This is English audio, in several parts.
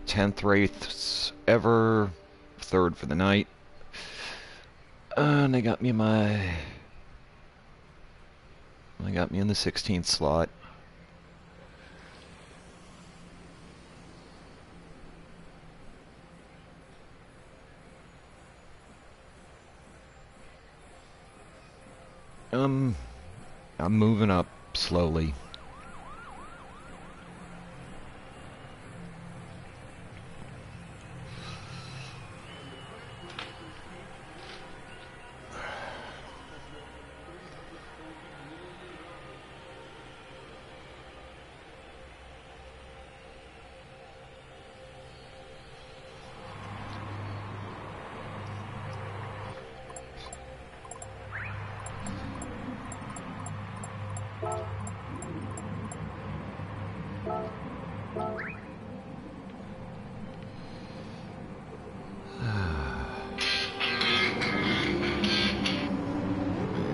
10th Wraiths ever, third for the night. And they got me in the 16th slot. I'm moving up slowly.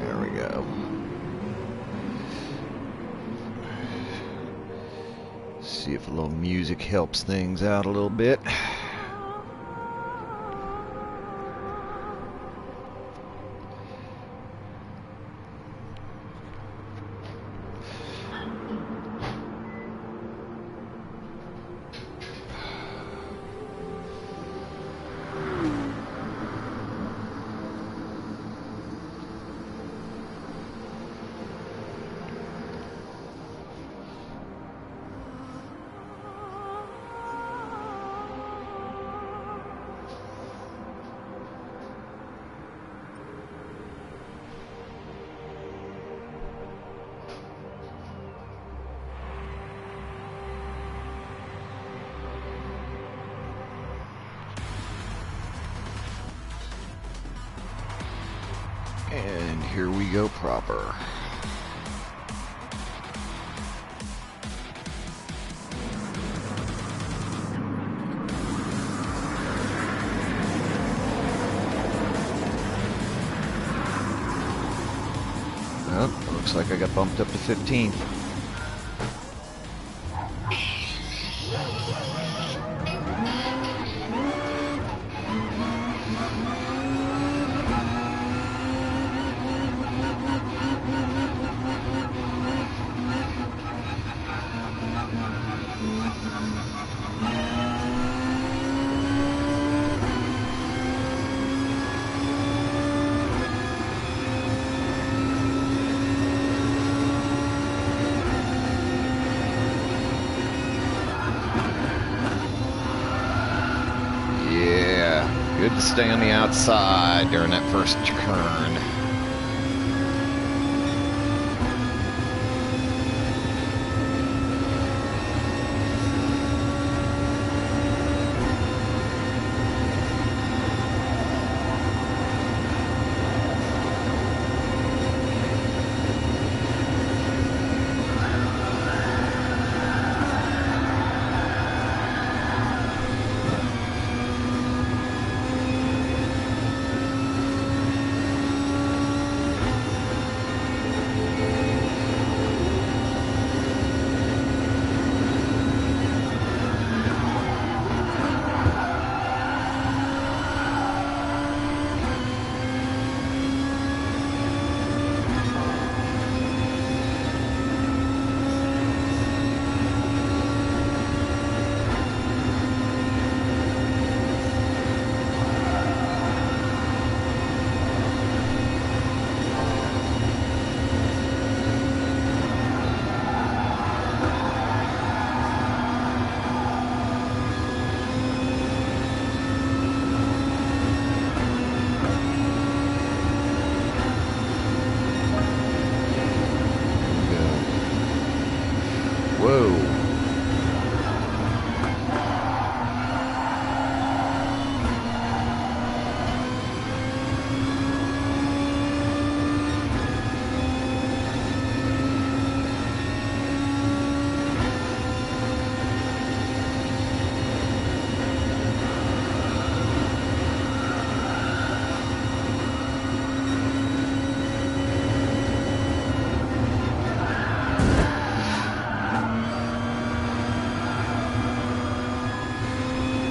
There we go. See if a little music helps things out a little bit. And here we go proper. Oh, looks like I got bumped up to 15th. Good to stay on the outside during that first turn.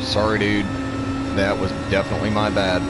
Sorry, dude. That was definitely my bad.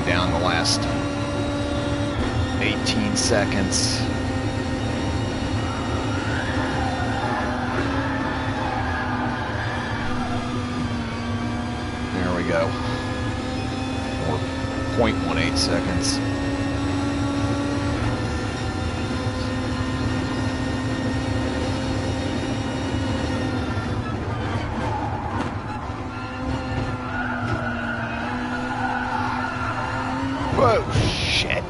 Down the last 18 seconds. There we go. Or 0.18 seconds. Whoa, shit.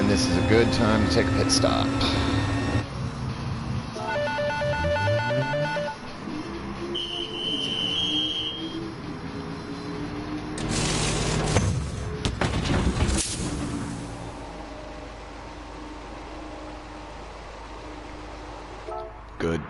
This is a good time to take a pit stop. Good.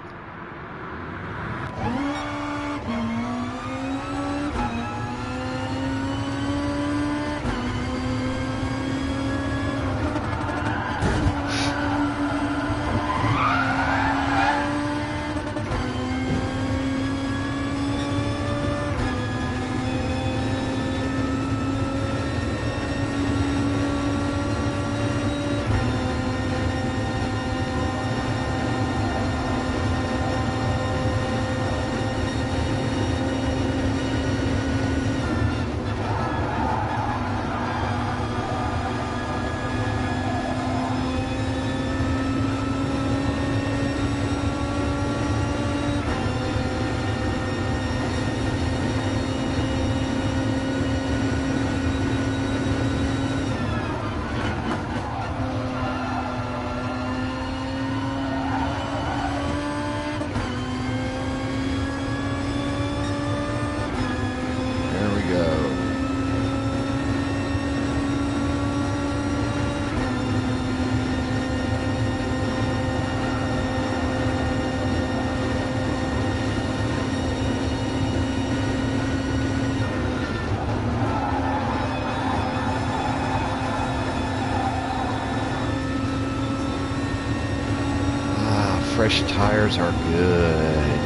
fresh tires are good.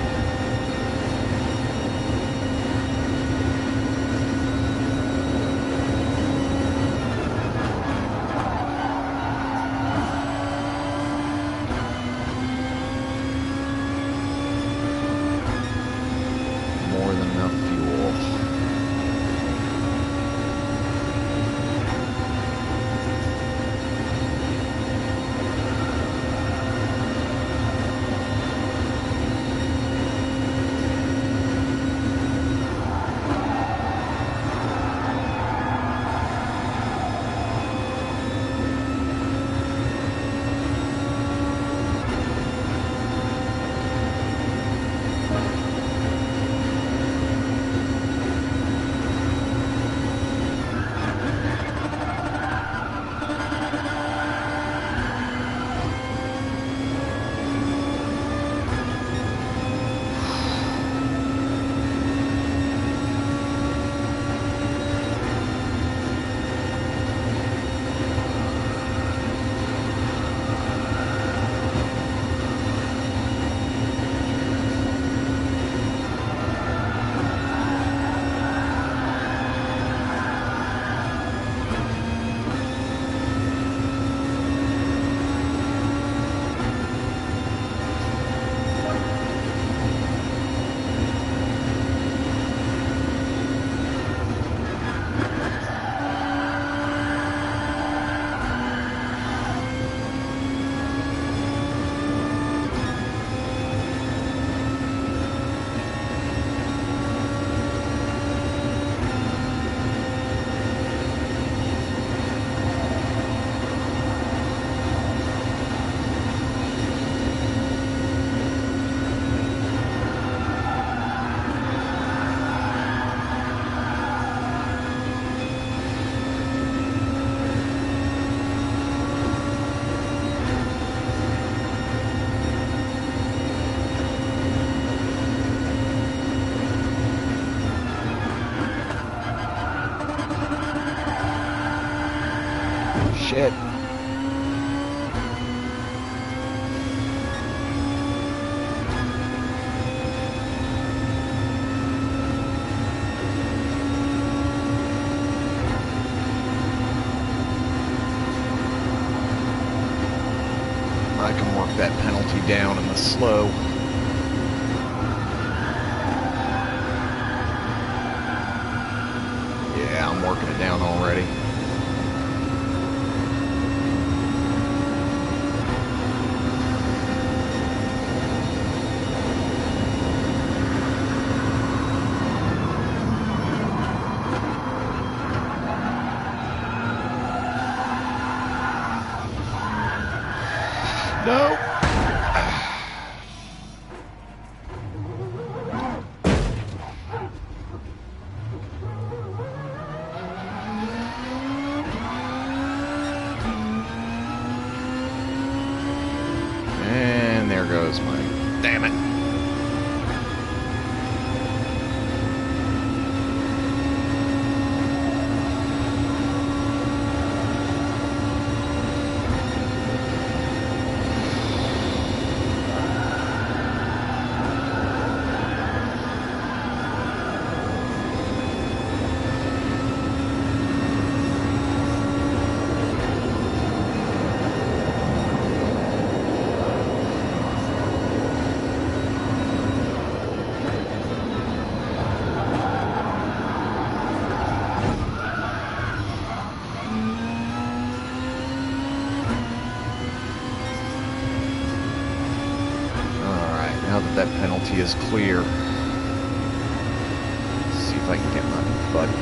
More than enough fuel. Shit. I can work that penalty down in the slow. Yeah, I'm working it down already. No. And there goes my... Damn it. Now that that penalty is clear, let's see if I can get my buddy.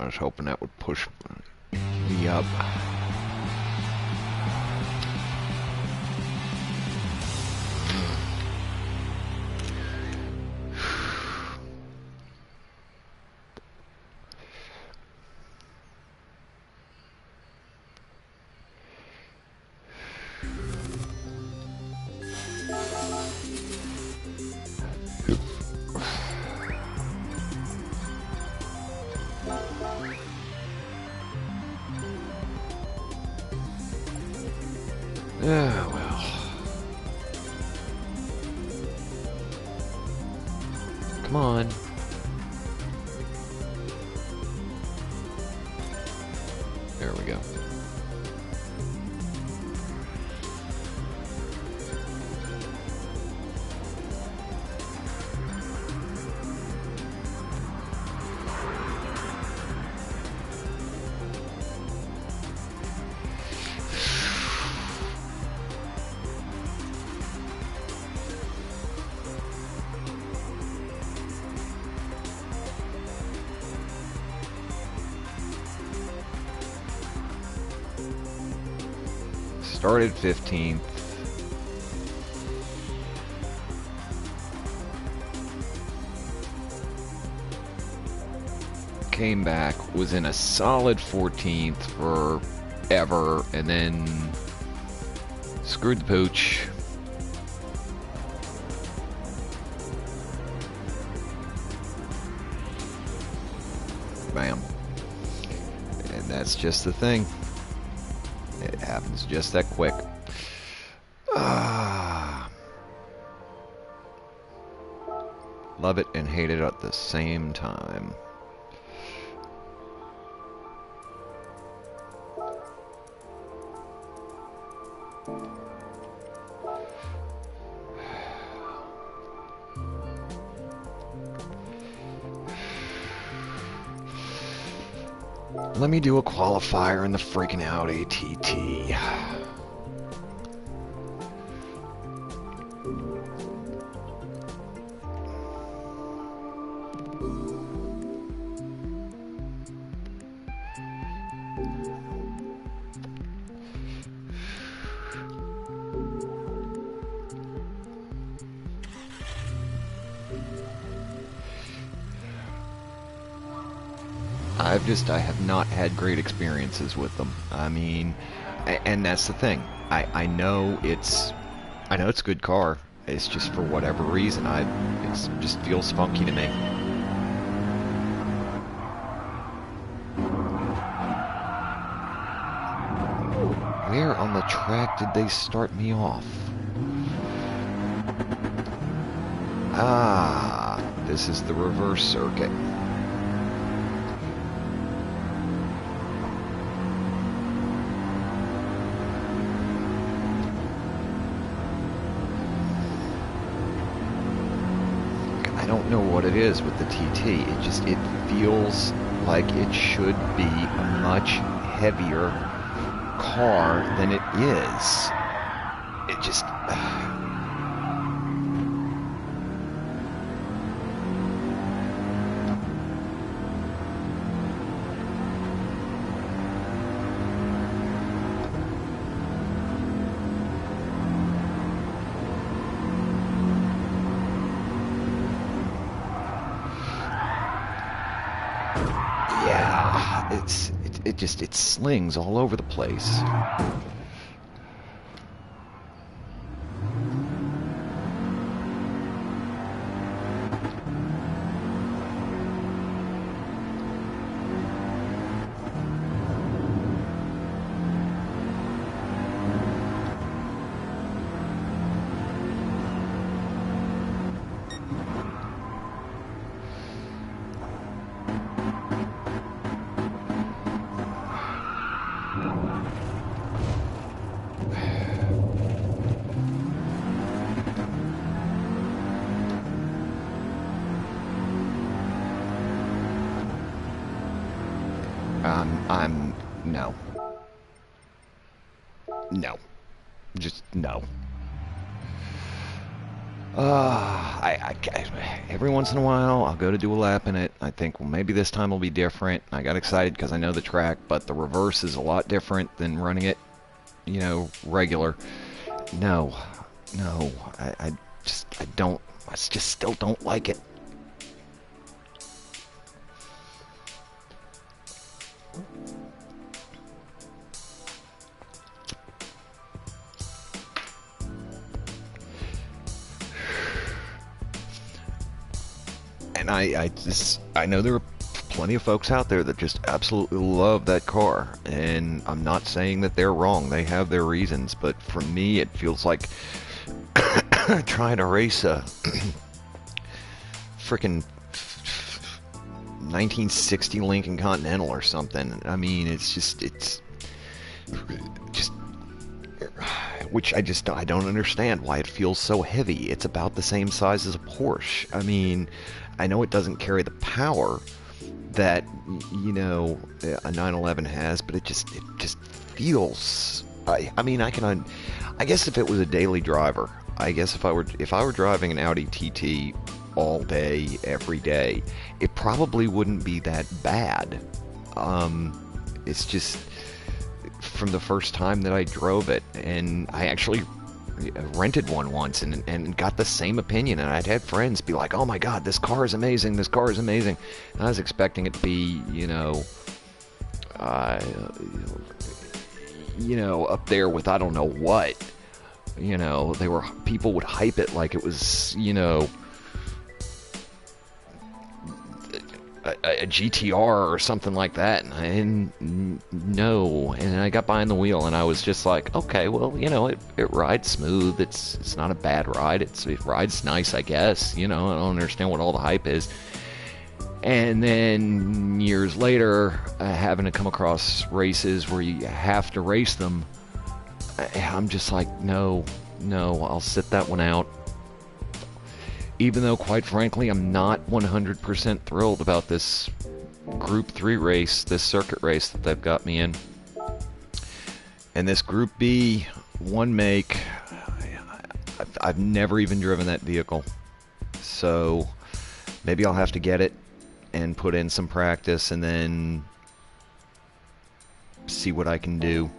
I was hoping that would push me up. Yeah, well. Come on. There we go. Started 15th. Came back, was in a solid 14th forever, and then screwed the pooch. Bam. And that's just the thing. It happens just that quick. Love it and hate it at the same time. Let me do a qualifier in the freaking out ATT. I have not had great experiences with them. I mean, and that's the thing. I know it's a good car. It's just for whatever reason, it just feels funky to me. Where on the track did they start me off? Ah, this is the reverse circuit. I don't know what it is with the TT. It feels like it should be a much heavier car than it is. It just... it slings all over the place. No. No. Just no. Every once in a while, I'll go to do a lap in it. I think, well, maybe this time will be different. I got excited because I know the track, but the reverse is a lot different than running it, regular. No, no, I just still don't like it. And I know there are plenty of folks out there that just absolutely love that car, and I'm not saying that they're wrong. They have their reasons, but for me, it feels like trying to race a freaking 1960 Lincoln Continental or something. I mean, it's just, which I don't understand why it feels so heavy. It's about the same size as a Porsche. I mean, I know it doesn't carry the power that a 911 has, but it just feels. I guess if it was a daily driver, I guess if I were driving an Audi TT all day, every day, it probably wouldn't be that bad. It's just from the first time that I drove it, and I actually rented one once and got the same opinion, and I'd had friends be like, oh my god, this car is amazing, this car is amazing, and I was expecting it to be up there with I don't know what. People would hype it like it was a GTR or something like that, and no. And I got behind the wheel, and I was just like, okay, well, it rides smooth. It's not a bad ride. It rides nice, I guess. I don't understand what all the hype is. And then years later, having to come across races where you have to race them, I'm just like, no, I'll sit that one out. Even though, quite frankly, I'm not 100% thrilled about this Group 3 race, this circuit race that they've got me in. And this Group B, one make, I've never even driven that vehicle. So maybe I'll have to get it and put in some practice and then see what I can do.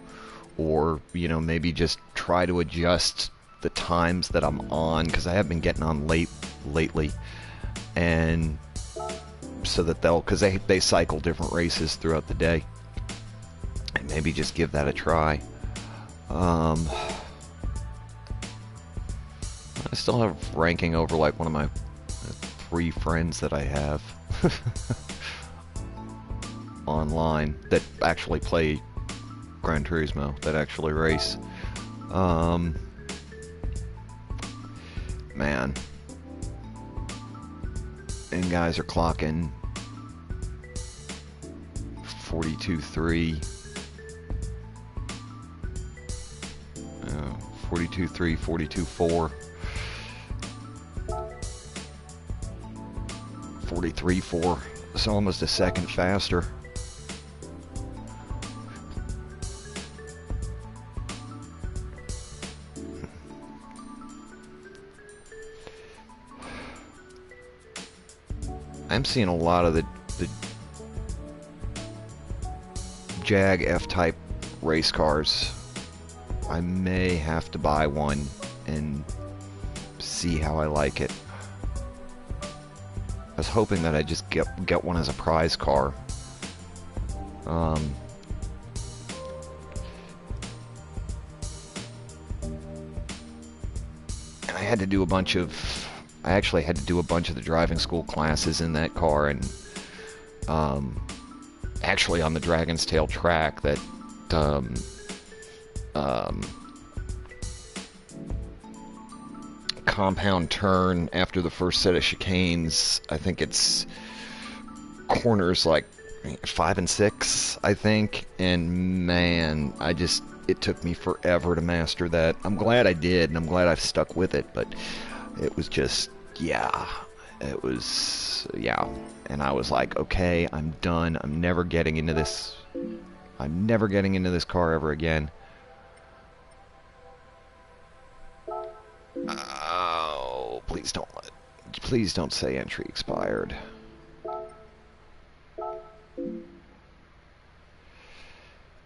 Or, maybe just try to adjust the times that I'm on, because I have been getting on late lately, and so that because they cycle different races throughout the day, and maybe just give that a try. I still have ranking over like one of my 3 friends that I have online that actually play Gran Turismo, that actually race. Man. And guys are clocking 42.3, 42.3, 42.4, 43.4, so almost a second faster. I'm seeing a lot of the Jag F-Type race cars. I may have to buy one and see how I like it. I was hoping that I'd just get one as a prize car. And I actually had to do a bunch of the driving school classes in that car, and actually on the Dragon's Tail track, that compound turn after the first set of chicanes. I think it's corners like 5 and 6, I think, and man, it took me forever to master that. I'm glad I did, and I'm glad I've stuck with it, but it was just, yeah. And I was like, okay, I'm done. I'm never getting into this car ever again. Oh, please don't say entry expired.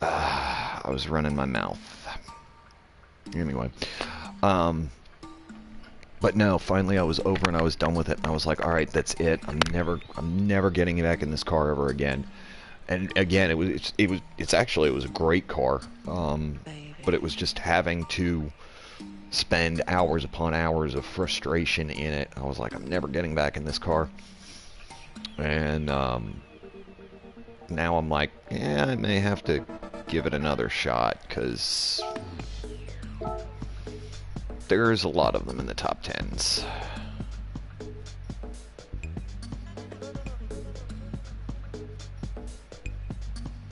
I was running my mouth. Anyway, but no, finally I was over and I was done with it, and I was like, all right, that's it. I'm never getting back in this car ever again. And again, it was a great car, but it was just having to spend hours upon hours of frustration in it. I was like, I'm never getting back in this car. And now I'm like, yeah, I may have to give it another shot, because there's a lot of them in the top 10s.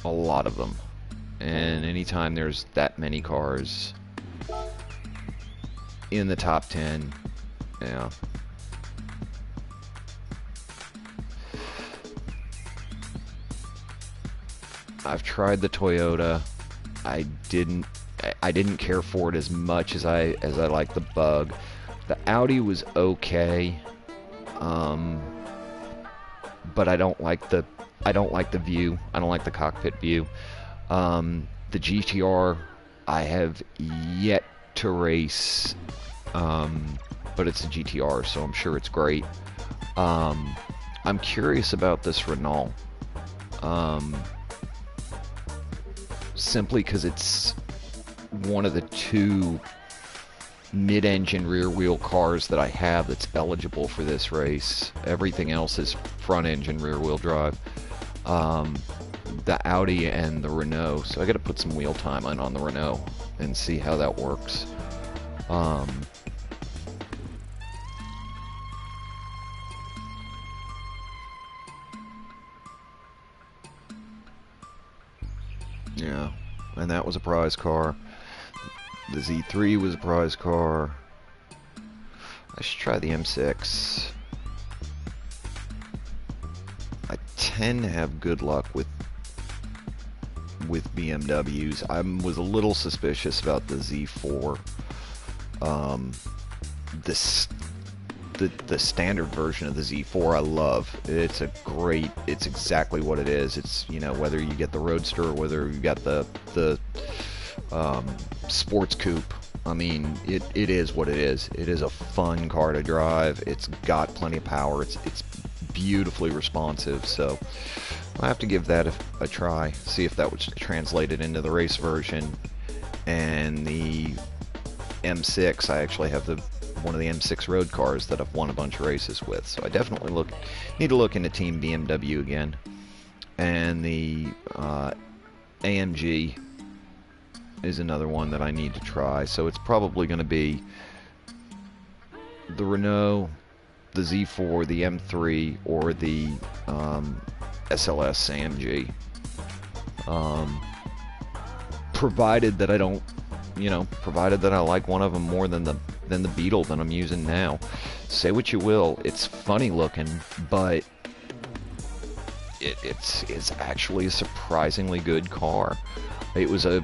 A lot of them. And anytime there's that many cars in the top 10, yeah. I've tried the Toyota. I didn't care for it as much as I like the Bug. The Audi was okay, but I don't like the view. I don't like the cockpit view. The GTR I have yet to race, but it's a GTR, so I'm sure it's great. I'm curious about this Renault. Simply because it's one of the two mid-engine rear-wheel cars that I have that's eligible for this race. Everything else is front-engine rear-wheel drive. The Audi and the Renault, so I got to put some wheel time on the Renault and see how that works. Yeah, and that was a prize car. The Z3 was a prize car. I should try the M6. I tend to have good luck with BMWs. I was a little suspicious about the Z4. The standard version of the Z4 I love. It's exactly what it is. It's, you know, whether you get the Roadster or whether you got the sports coupe. I mean, it is what it is. It is a fun car to drive. It's got plenty of power. It's beautifully responsive. So I'll have to give that a try. See if that was translated into the race version. And the M6, I actually have one of the M6 road cars that I've won a bunch of races with. So I definitely need to look into Team BMW again. And the AMG is another one that I need to try. So it's probably going to be the Renault, the Z4, the M3, or the SLS AMG. Provided that I don't, provided that I like one of them more than the Beetle that I'm using now. Say what you will, it's funny looking, but it's actually a surprisingly good car. It was a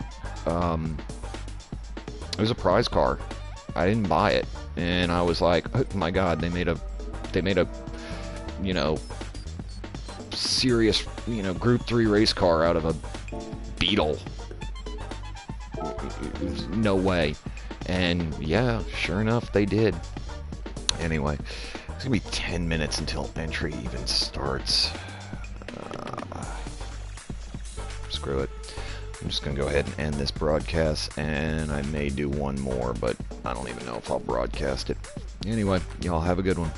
prize car. I didn't buy it, and I was like, oh my god, they made a serious, Group 3 race car out of a Beetle. No way. And yeah, sure enough, they did. Anyway, it's gonna be 10 minutes until entry even starts. Screw it. I'm just gonna go ahead and end this broadcast, and I may do one more, but I don't even know if I'll broadcast it. Anyway, y'all have a good one.